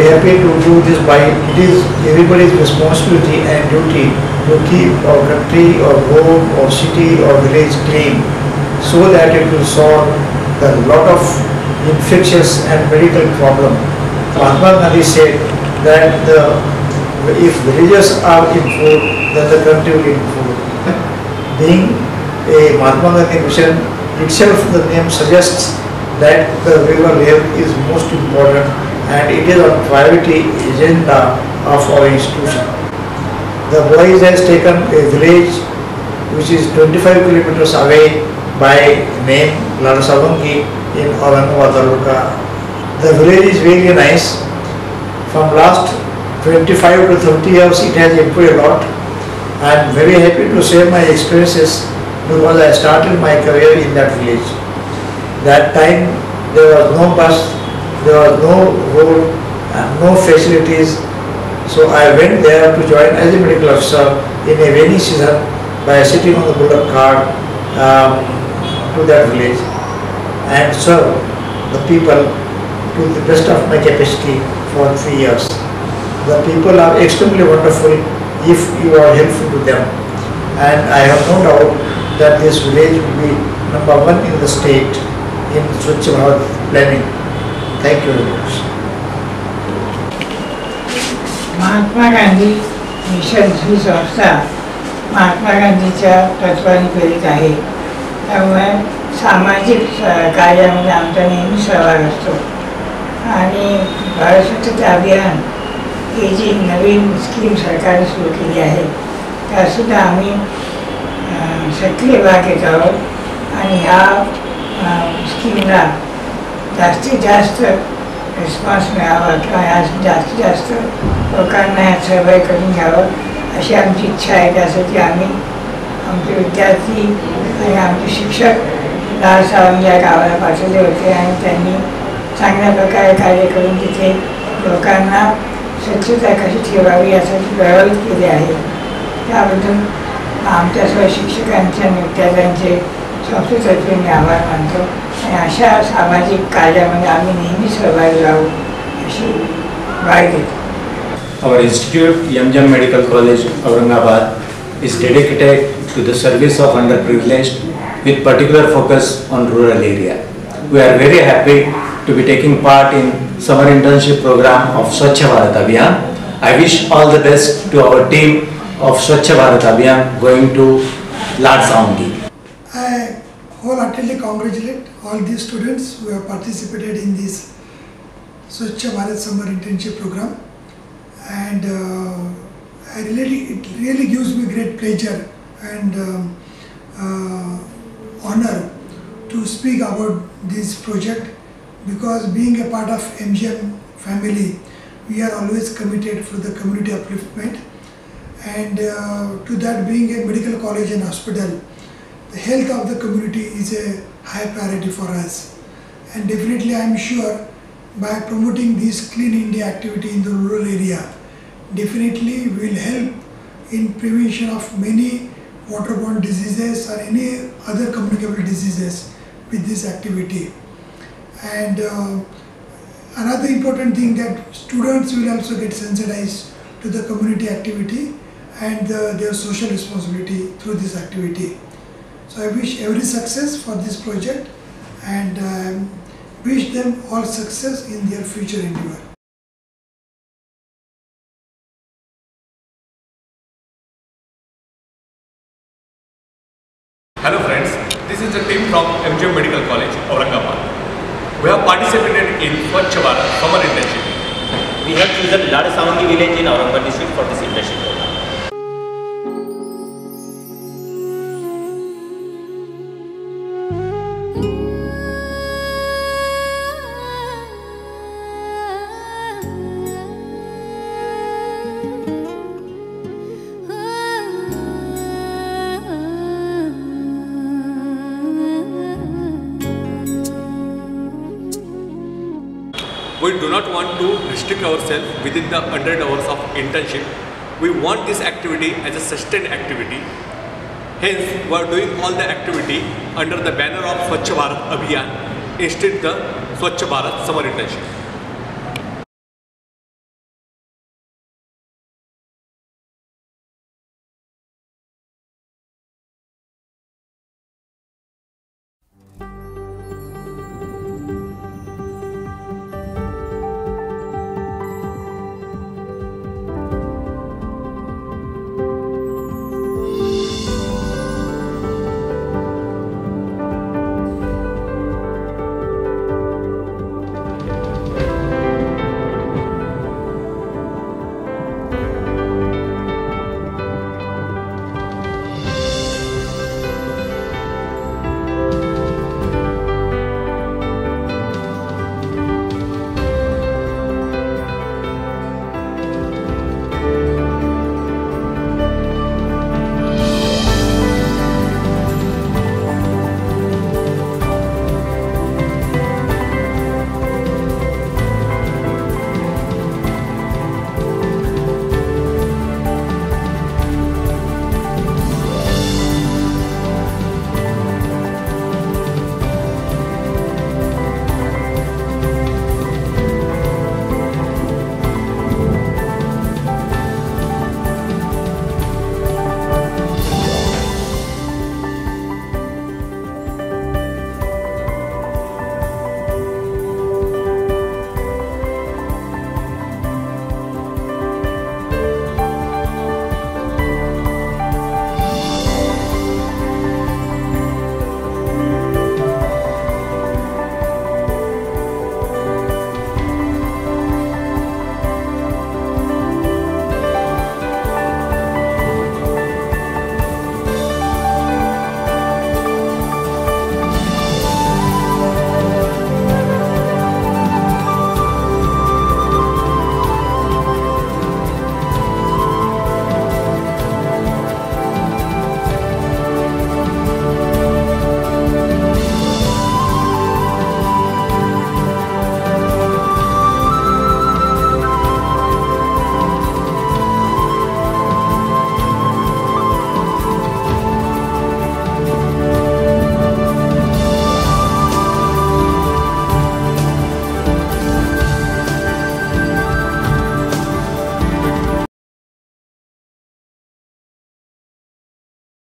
happy to do this by it is everybody's responsibility and duty to keep our country or home or city or village clean so that it will solve the lot of infectious and medical problem. Mahatma Gandhi said that if villages are in food, then the country will in food. Being a Mahatma Gandhi mission itself, the name suggests that the rural health is most important and it is a priority agenda of our institution. The boys has taken a village which is 25 kilometers away by name Lada Savangi in Aurangabad Taluka. The village is really nice. From last 25 to 30 years it has improved a lot. I am very happy to share my experiences because I started my career in that village. That time there was no bus, there was no road and no facilities. So I went there to join as a medical officer in a rainy season by sitting on the bullock cart to that village and serve the people to the best of my capacity for 3 years. The people are extremely wonderful if you are helpful to them, and I have no doubt that this village will be #1 in the state in Swachh Bharat planning. Thank you very much. Mahatma Gandhi mission ही संस्था महात्मा गांधीच्या तत्वाने प्रेरित आहे. त्यामुळे सामाजिक कार्यामध्ये आमचा नेहमी सहभाग असतो आणि भारत स्वच्छता अभियान ही जी नवीन स्कीम सरकारने सुरू केली आहे त्यासुद्धा आम्ही सक्रिय भाग घेत आहोत आणि ह्या स्कीमला जास्तीत जास्त रिस्पॉन्स मिळावा किंवा ह्या जास्तीत जास्त लोकांना ह्यात सहभागी करून घ्यावं अशी आमची इच्छा आहे. त्यासाठी आम्ही आमचे विद्यार्थी आणि आमचे शिक्षक लाल सावंगी या गावाला पाठवले होते आणि त्यांनी चांगल्या प्रकारे कार्य करून तिथे लोकांना स्वच्छता कशी ठेवावी यासाठी प्रभावित केले आहे. त्याबद्दल आमच्यासह शिक्षकांचे आणि विद्यार्थ्यांचे संस्थेतर्फे मी आभार मानतो आणि अशा सामाजिक कार्यामध्ये आम्ही नेहमी सहभागी राहू अशी ग्वाही देतो. Our institute, MGM Medical College, Aurangabad, is dedicated to the service of underprivileged with particular focus on rural area. We are very happy to be taking part in summer internship program of Swachh Bharat Abhiyan. I wish all the best to our team of Swachh Bharat Abhiyan going to Lad Savangi. I wholeheartedly congratulate all these students who have participated in this Swachh Bharat summer internship program, and it really gives me great pleasure and honor to speak about this project, because being a part of MGM family, we are always committed for the community upliftment, and to that, being a medical college and hospital, the health of the community is a high priority for us, and definitely I am sure by promoting this Clean India activity in the rural area, definitely will help in prevention of many waterborne diseases or any other communicable diseases with this activity. And another important thing, that students will also get sensitized to the community activity and their social responsibility through this activity. So I wish every success for this project, and wish them all success in their future endeavor. Hello friends, this is the team from MGM Medical College, Aurangabad. We have participated in Swachh Bharat summer internship. We have chosen Lada Savangi village in Aurangabad district for this internship program. We do not want to restrict ourselves within the 100 hours of internship. We want this activity as a sustained activity. Hence, we are doing all the activity under the banner of Swachh Bharat Abhiyan instead the Swachh Bharat summer internship.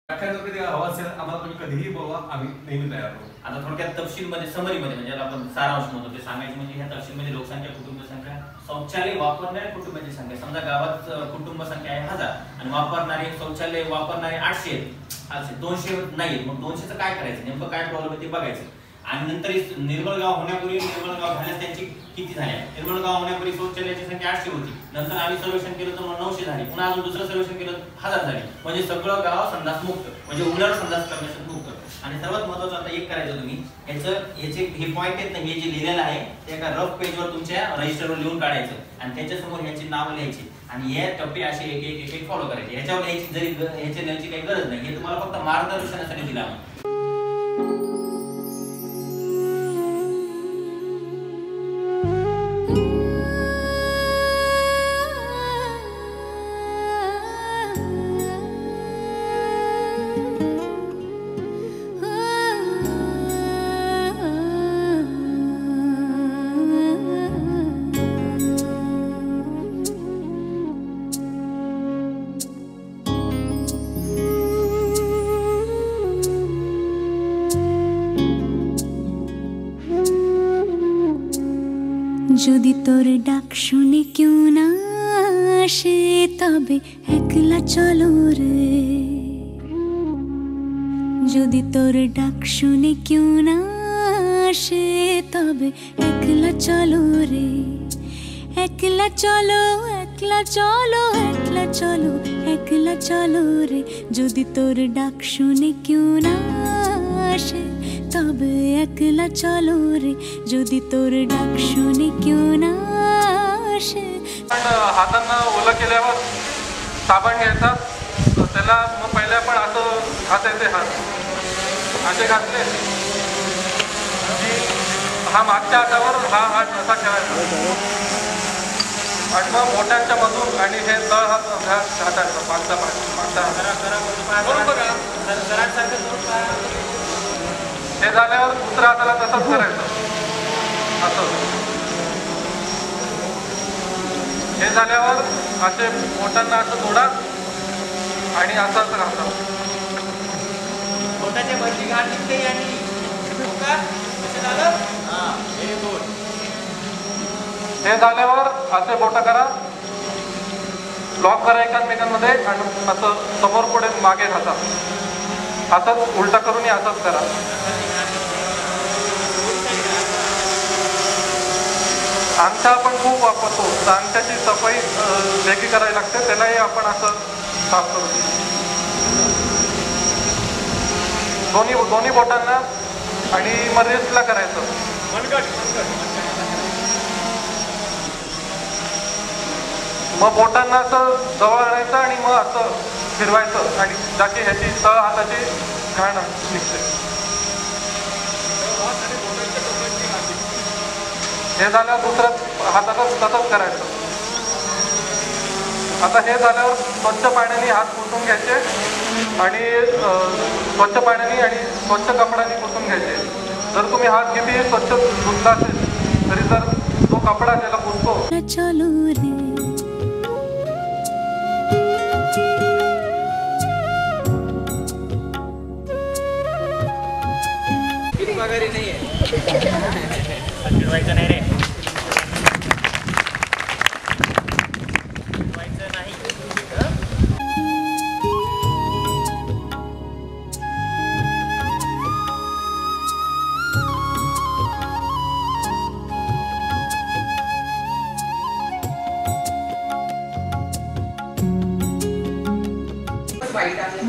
व्याख्यानामध्ये हवा असेल आम्हाला तुम्ही कधीही बोलवा, आम्ही नेहमी तयार आहोत. आता थोडक्यात तपशीलमध्ये समरीमध्ये म्हणजे ज्याला आपण सारांश म्हणतो ते सांगायचं म्हणजे ह्या तपशीलमध्ये लोकसंख्या, कुटुंब संख्या, शौचालय वापरणाऱ्या कुटुंबाची संख्या, समजा गावात कुटुंब संख्या आहे 1000 आणि वापरणारे शौचालय वापरणारे 800 200 नाही, मग 200चं काय करायचं, नेमकं काय प्रॉब्लेम आहे ते बघायचं. आणि नंतर निर्मळ गाव होण्यापूर्वी निर्मळ गाव झाल्यास त्यांची किती झाल्या, निर्मळ गाव होण्यापूर्वी शौचालयाची संख्या 800 होती, नंतर आम्ही सर्वेक्षण केलं तर 900 झाली, पुन्हा अजून दुसरं सर्वेक्षण केलं 1000 झाली, म्हणजे सगळं गाव संडास मुक्त, म्हणजे उघड्यावर संडास करण्यासाठी मुक्त. आणि सर्वात महत्त्वाचं आता एक करायचं तुम्ही याचे हे पॉईंट आहेत ना, हे जे लिहिलेलं आहे ते एका रफ पेजवर तुमच्या रजिस्टरवर लिहून काढायचं आणि त्याच्यासमोर ह्याची नावं लिहायची आणि हे टप्पे असे एक एक फॉलो करायचे. ह्याच्यावर लिहायची जरी ह्याच्या लिहायची काही गरज नाही, हे तुम्हाला फक्त मार्गदर्शनासाठी दिलं आहे. যদি তোর ডাক শুনে কেউ না আসে তবে একলা চলো রে, যদি তোর ডাক শুনে কেউ না আসে তবে একলা চলো রে, একলা চলো একলা চলো একলা চলো একলা চলো রে, যদি তোর ডাক শুনে কেউ না আসে তবে একলা চলো রে, যদি তোর ডাক শুনে কেউ না আসে. हातांना ओलं केल्यावर साबण घ्यायचा, त्याला मग पहिले आपण असं घासायचे, हात असे घासले की हा मागच्या हातावर हा हात असा ठेवायचा आणि मग मोठ्यांच्या मधून आणि हे तळ हात घासायचा मागचा हे झाल्यावर दुसऱ्या हाताला तसंच करायचं असं. हे झाल्यावर असे बोटांना असं जोडा आणि असं असं घासा. बोटाच्या वरची घाट निघते आणि झालं. हे झाल्यावर असे बोटं करा, लॉक करा एकमेकांमध्ये आणि असं समोर पुढे मागे घासा, असंच उलटा करून असंच करा. अंगठा आपण खूप वापरतो, तर अंगठ्याची सफाई वेगळी करायला लागते, त्यालाही आपण असं साफ करू. दोन्ही बोटांना आणि मग रेस्टला करायचं. मग बोटांना असं जवळ आणायचं आणि मग असं फिरवायचं आणि जाकी ह्याची तळ हाताची घाण निघते. हे झाल्यावर दुसऱ्या हाताचं तसंच करायचं. आता हे झाल्यावर स्वच्छ पाण्याने हात पुसून घ्यायचे आणि स्वच्छ पाण्याने आणि स्वच्छ कपड्याने पुसून घ्यायचे. जर तुम्ही हात किती स्वच्छ धुतला असेल तरी जर तो कपडा त्याला पुसतो. पगारी नाहीये फिरवायचं नाही रे, फिरवायचं नाही. वाईट आहे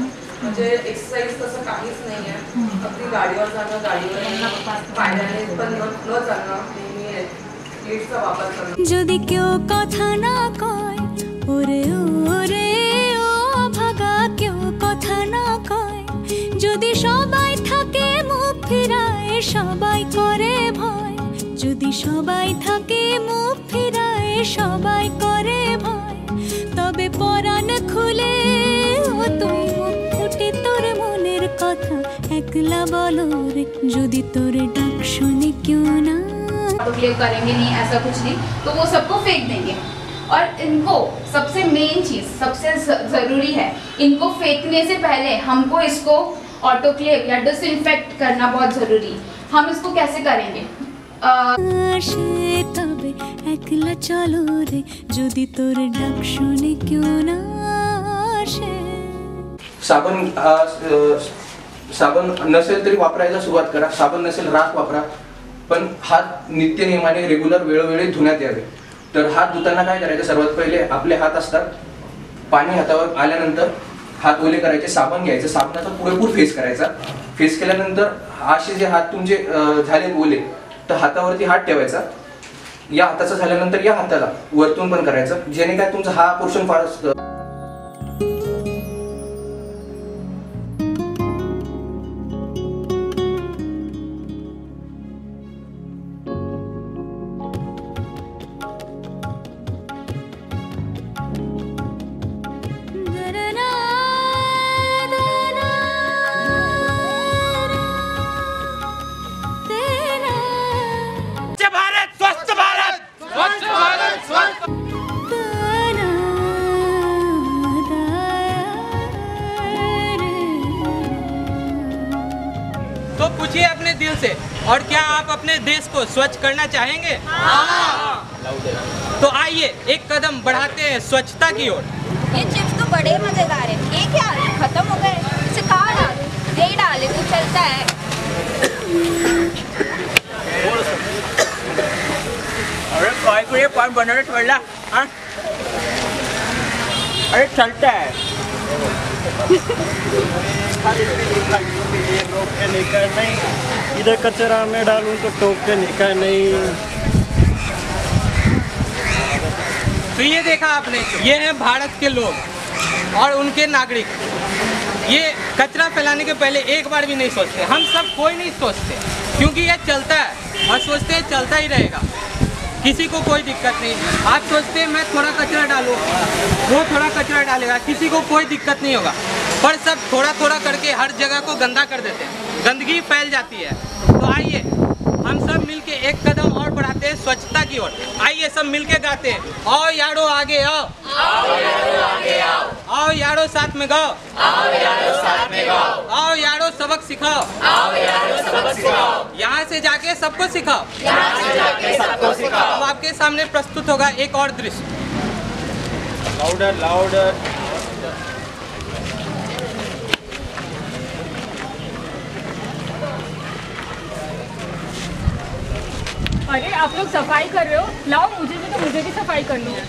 म्हणजे एक्सरसाइज तसं काहीच नाही आहे. अगदी गाडीवर जाणं, गाडीवर पायऱ्याने पण न जाणं, नेहमी लिफ्टचा वापर करणं. যদি কেউ কথা না কয় ওরে ওরে ও ভাগা, কেউ কথা না কয়, যদি সবাই থাকে মুখ ফিরায় সবাই করে ভয়, যদি সবাই থাকে মুখ ফিরায় সবাই করে ভয়, তবে পরাণ খুলে ও তুই মুখ ফুটে তোর মনের কথা একলা বলো রে, যদি তোর ডাক শুনে কেউ না. तो क्लियर करेंगे नहीं, ऐसा कुछ नहीं, तो वो सबको फेंक देंगे. और इनको सबसे मेन चीज़, सबसे ज़रूरी है, इनको फेंकने से पहले हमको इसको ऑटोक्लेव या डिसइंफेक्ट करना बहुत ज़रूरी। हम इसको कैसे करेंगे? তবে একলা চলো রে যদি তোর ডাক শুনে কেউ না আসে। साबण नसेल तरी वापरायला सुरुवात करा, साबण नसेल राख वापरा, पण हात नित्य नियमाने रेग्युलर वेळोवेळी धुण्यात यावे। तर हात धुताना काय करायचं, सर्वात पहिले आपले हात असतात, पाणी हातावर आल्यानंतर हात ओले करायचे, साबण घ्यायचं, साबणाचा पुरेपूर फेस करायचा, फेस केल्यानंतर असे जे हात तुमचे झाले ओले तर हातावरती हात ठेवायचा, या हाताचा झाल्यानंतर या हाताला वरतून पण करायचं, जेणे काय तुमचा हा पोर्शन फार तो पूछिए अपने दिल से, और क्या आप अपने देश को स्वच्छ करना चाहेंगे? हाँ। तो आइए एक कदम बढ़ाते हैं स्वच्छता की ओर। ये चिप्स तो बड़े मजेदार है, ये क्या खत्म हो गए? इसे कहाँ डाले? यही डाले तो चलता है। अरे काय को ये पान बनाने छोड़ला? हाँ? अरे चलता है। रोकने का नहीं, इधर कचरा में डालूं तो टोकने का नहीं। तो ये देखा आपने, ये हैं भारत के लोग और उनके नागरिक। ये कचरा फैलाने के पहले एक बार भी नहीं सोचते। हम सब कोई नहीं सोचते, क्योंकि ये चलता है और सोचते हैं चलता ही रहेगा, किसी को कोई दिक्कत नहीं। आप सोचते हैं मैं थोड़ा कचरा डालूँ, वो थोड़ा कचरा डालेगा, किसी को कोई दिक्कत नहीं होगा, पर सब थोड़ा थोड़ा करके हर जगह को गंदा कर देते हैं, गंदगी फैल जाती है। तो आइए हम सब मिलके एक कदम और बढ़ाते हैं स्वच्छता की ओर। आइए सब मिलके गाते हैं, आओ यारो आगे आओ, आओ यारो आगे आओ, आओ यारो साथ में गाओ, आओ यारो साथ में गाओ, आओ यारो सबक सिखाओ, आओ यारो सबक सिखाओ, यहाँ से जाके सबको सिखाओ, यहाँ से जाके सबको सिखाओ। अब आपके सामने प्रस्तुत होगा एक और दृश्य। Louder louder. अरे आप लोग सफाई कर रहे हो, लाओ मुझे भी, तो मुझे भी सफाई करनी है।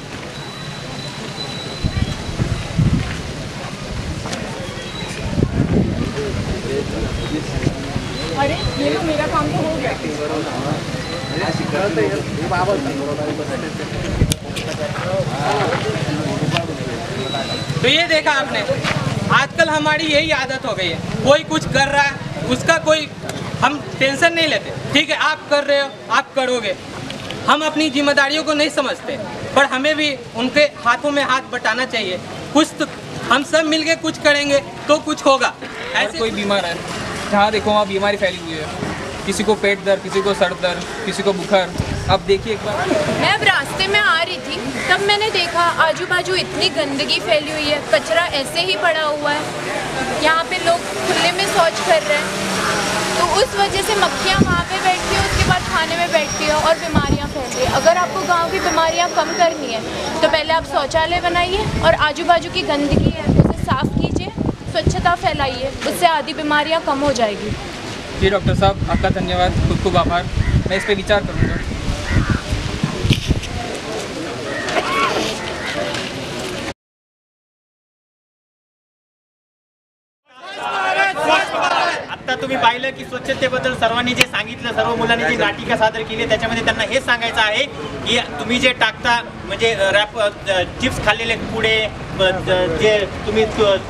अरे ये लो, मेरा काम तो हो गया। तो ये देखा आपने, आजकल हमारी यही आदत हो गई है, कोई कुछ कर रहा है उसका कोई हम टेंशन नहीं लेते। ठीक है, आप कर रहे हो, आप करोगे, हम अपनी जिम्मेदारियों को नहीं समझते, पर हमें भी उनके हाथों में हाथ बटाना चाहिए। कुछ तो हम सब मिलके कुछ करेंगे तो कुछ होगा। ऐसे कोई बीमार है, जहाँ देखो वहाँ बीमारी फैली हुई है, किसी को पेट दर्द, किसी को सर दर्द, किसी को बुखार। अब देखिए एक बार, मैं अब रास्ते में आ रही थी, तब मैंने देखा आजू बाजू इतनी गंदगी फैली हुई है, कचरा ऐसे ही पड़ा हुआ है, यहाँ पे लोग खुले में शौच कर रहे हैं, तो उस वजह से मक्खियाँ वहाँ पे बैठती हैं, उसके बाद खाने में बैठती हैं और बीमारियाँ फैल रही हैं। अगर आपको गांव की बीमारियाँ कम करनी है तो पहले आप शौचालय बनाइए और आजू बाजू की गंदगी है उसे साफ कीजिए, स्वच्छता फैलाइए, उससे आधी बीमारियाँ कम हो जाएगी। जी डॉक्टर साहब, आपका धन्यवाद, खूब खूब आभार, मैं इस पर विचार करूँगा। आता तुम्ही पाहिलं की स्वच्छतेबद्दल सर्वांनी जे सांगितलं, सर्व मुलांनी जी नाटिका सादर केली, त्याच्यामध्ये त्यांना हे सांगायचं आहे की तुम्ही जे टाकता म्हणजे रॅप चिप्स खाल्लेले पुढे, जे तुम्ही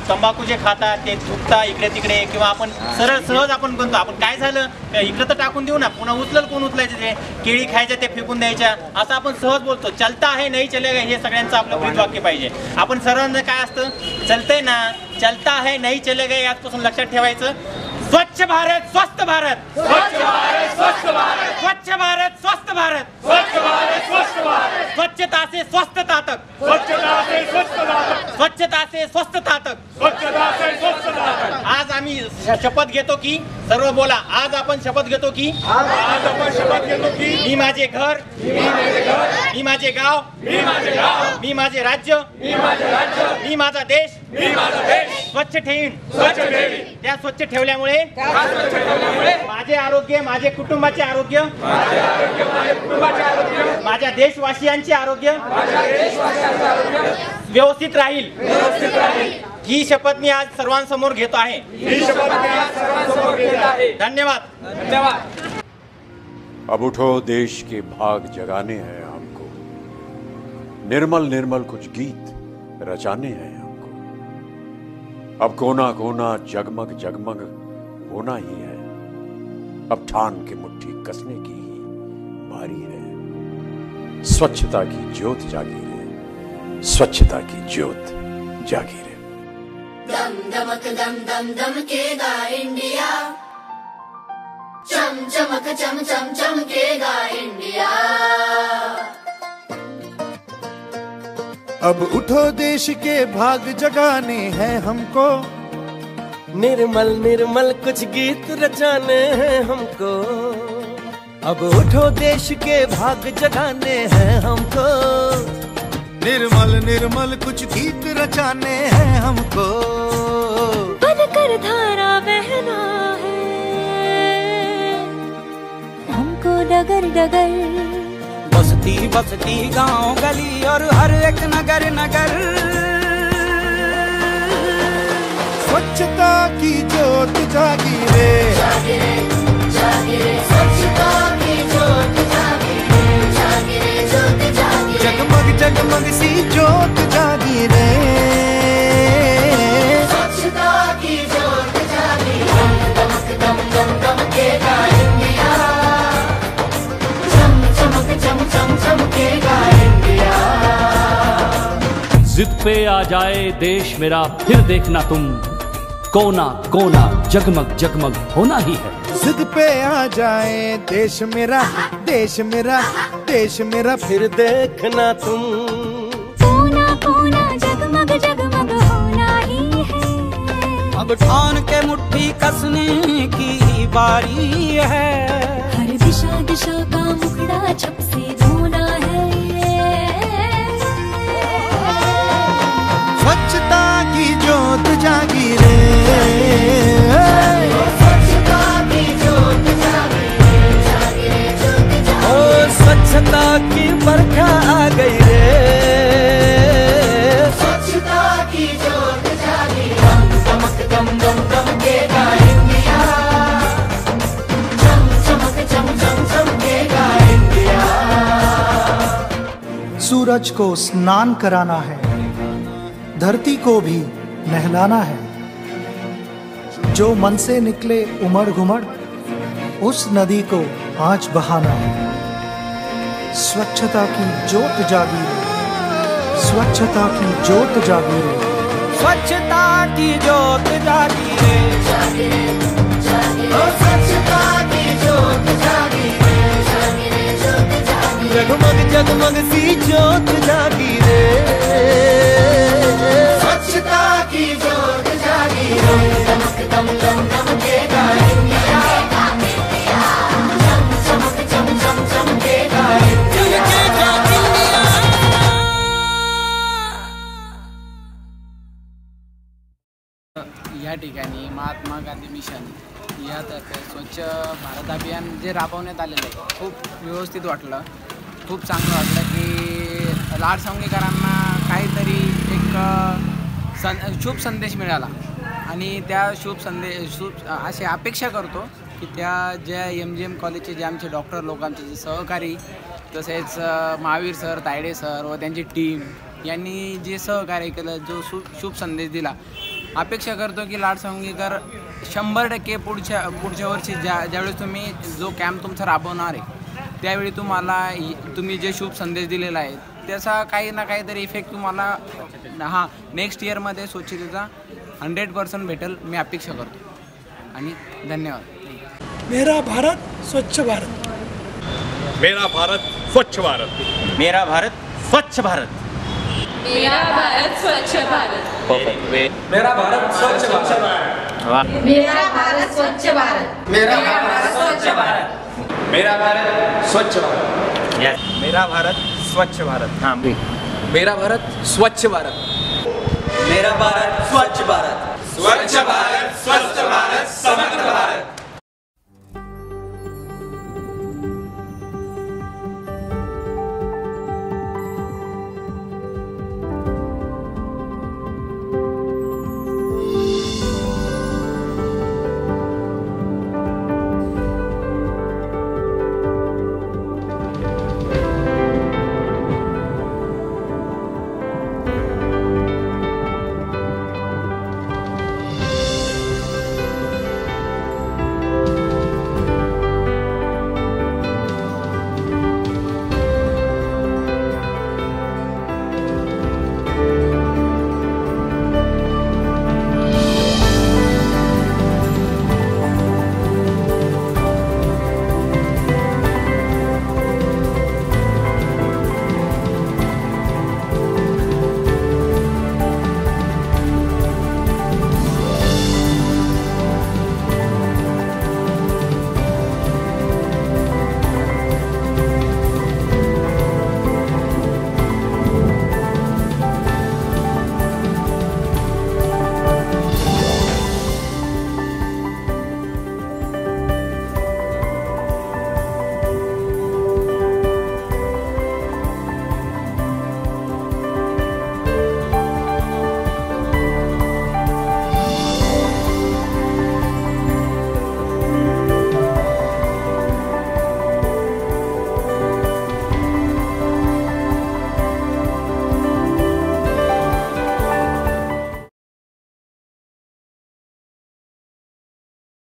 तंबाखू जे खाता ते थुकता इकडे तिकडे, किंवा आपण सरळ सहज आपण बनतो, आपण काय झालं इकडं तर टाकून देऊ ना, पुन्हा उचलल कोण उचलायचं, ते केळी खायच्या ते फेकून द्यायच्या, असं आपण सहज बोलतो. चलता आहे नाही चलेगा, हे सगळ्यांचं आपलं ब्रीदवाक्य पाहिजे. आपण सर्वांना काय असतं, चलतंय ना, चलता है नहीं चलेगा, याचपासून लक्षात ठेवायचं. स्वच्छ भारत स्वस्थ भारत, स्वच्छ भारत स्वस्थ भारत, स्वच्छ भारत स्वस्थ भारत, स्वच्छ भारत स्वस्थ भारत, स्वच्छता से स्वस्थता तक, स्वच्छता से स्वच्छता तक, स्वच्छता से स्वस्थता तक, स्वच्छता से स्वच्छता तक। आज आम्ही शपथ घेतो की, सर्व बोला, आज आपण शपथ घेतो की, आज आपण शपथ घेतो की मी माझे घर, मी माझे घर, मी माझे गाव, मी माझे गाव, मी माझे राज्य, मी माझे राज्य, मी माझा देश, मी माझा देश स्वच्छ ठेवीन, स्वच्छ ठेवीन. त्या स्वच्छ ठेवल्यामुळे स्वच्छ ठेवल्यामुळे माझे आरोग्य, माझे कुटुंबाचे आरोग्य, माझे आरोग्य, माझे कुटुंबाचे आरोग्य, माझ्या देशवासियांचे आरोग्य माझ्या देशवासियांचे आरोग्य व्यवस्थित राहील. व्यवस्थित राहील. ही शपथ मी आज सर्वांसमोर घेतो आहे. ही शपथ मी आज सर्वांसमोर घेत आहे. धन्यवाद. धन्यवाद. अब उठो, देश के भाग जगाने हैं हमको, निर्मल निर्मल कुछ गीत रचाने हैं हमको. अब कोना कोना जगमग जगमग होना ही है, अब ठान के मुट्ठी कसने की ही बारी है. स्वच्छता की ज्योत जागी रे, स्वच्छता की ज्योत जागी रे. दम दमक दम दम दमकेगा इंडिया, चम चमक चम चम चमकेगा इंडिया. अब उठो, देश के भाग जगाने हैं हमको, निर्मल निर्मल कुछ गीत रचाने हैं हमको. अब उठो, देश के भाग जगाने हैं हमको, निर्मल निर्मल कुछ गीत रचाने हैं हमको. बनकर धारा बहना है हमको डगर डगर, बसती बसती गांव गली और हर एक नगर नगर. स्वच्छता की ज्योत जागी रे, जागी रे, जागी रे. स्वच्छता की ज्योत जागी रे, जागी रे, ज्योत जागी रे. जगमग जगमग सी ज्योत जागी रे, स्वच्छता की ज्योत जागी रे. दमक दम दम दमकेगा इंडिया, चम चमक चम चम चमकेगा इंडिया. जिद पे आ जाए देश मेरा, फिर देखना तुम, कोना कोना जगमग जगमग होना ही है. जिद पे आ जाए देश मेरा, देश मेरा, देश मेरा, फिर देखना तुम, कोना कोना जगमग जगमग होना ही है. अब ठान के मुट्ठी कसने की बारी है, हर दिशा दिशा का मुखड़ा छप से धोना है. स्वच्छता की ज्योत जागी रे, स्वच्छता की ज्योत जागी रे, जागी रे, ज्योत जागी. ओ स्वच्छता की बरखा आ गई रे, स्वच्छता की ज्योत जागी. दम दमक दम दम दमकेगा इंडिया, चम चमक चम चम चमकेगा इंडिया. सूरज को स्नान कराना है, धरती को भी नहलाना है. जो मन से निकले उमड़ घुमड़, उस नदी को आज बहाना है. स्वच्छता की ज्योत जागी रे, स्वच्छता की ज्योत जागी रे, स्वच्छता की ज्योत जागी रे, जागी रे, जागी रे. स्वच्छता की ज्योत जागी रे, जागी रे, ज्योत जागी रे. जगमग जगमग सी ज्योत जागी रे, स्वच्छता की ज्योत जागी रे. दमक दम दम दमकेगा इंडिया, चम चमक चम चम चमकेगा इंडिया. या ठिकाणी महात्मा गांधी मिशन यातर्फे स्वच्छ भारत अभियान जे राबवण्यात आलेलं आहे, खूप व्यवस्थित वाटलं. खूप चांगलं वाटलं की लाडसावंगीकरांना काहीतरी एक शुभ संदेश मिळाला आणि त्या शुभ अशी अपेक्षा करतो की त्या ज्या MGM कॉलेजचे जे आमचे डॉक्टर लोकांचे जे सहकारी, तसेच महावीर सर, तायडे सर व त्यांची टीम यांनी जे सहकार्य केलं, जो शुभ संदेश दिला, अपेक्षा करतो की लाडसावंगीकर 100% पुढच्या वर्षी ज्यावेळेस तुम्ही जो कॅम्प तुमचा राबवणार आहे त्यावेळी तुम्ही जे शुभ संदेश दिलेला आहे त्याचा काही ना काहीतरी इफेक्ट तुम्हाला नेक्स्ट इयरमध्ये स्वच्छतेचा 100% भेटेल, मी अपेक्षा करतो. आणि धन्यवाद. मेरा भारत स्वच्छ भारत. मेरा भारत स्वच्छ भारत. मेरा भारत स्वच्छ भारत. मेरा भारत स्वच्छ भारत. मेरा भारत स्वच्छ भारत. मेरा भारत स्वच्छ भारत. मेरा भारत स्वच्छ भारत. मेरा भारत स्वच्छ भारत. मेरा भारत स्वच्छ भारत. हाँ, मेरा भारत स्वच्छ भारत. मेरा भारत स्वच्छ भारत. स्वच्छ भारत.